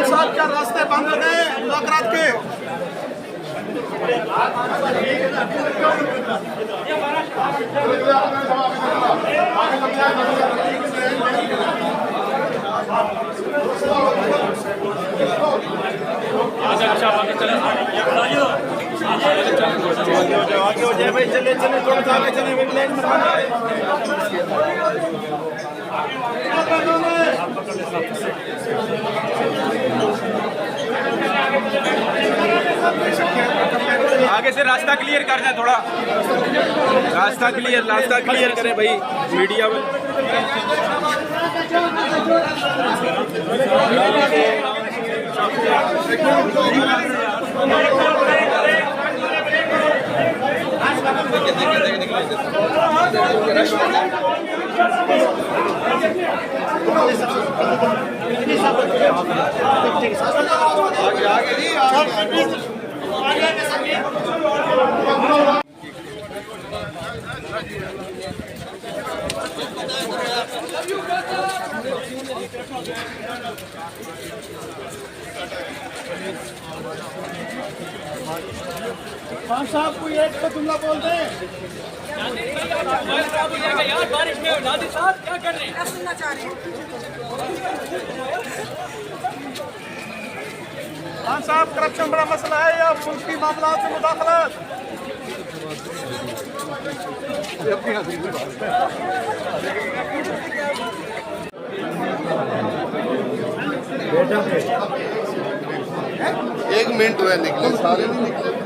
साहब क्या रास्ते बंद हो गए मुलाकात के। भाई चले चले थोड़ा सा आगे चले लाइन में आगे से रास्ता क्लियर करना, थोड़ा रास्ता क्लियर करें भाई मीडिया में। खान साहब कोई एक तो जुमला बोल दे। यार बारिश में नादिर साहब क्या कर रहे हैं? क्या सुनना चाह रहे हैं? खान साहब करप्शन बड़ा मसला है या मुल्की मामला से मुदाखलत? एक मिनट हुआ निकले, सारे नहीं निकले।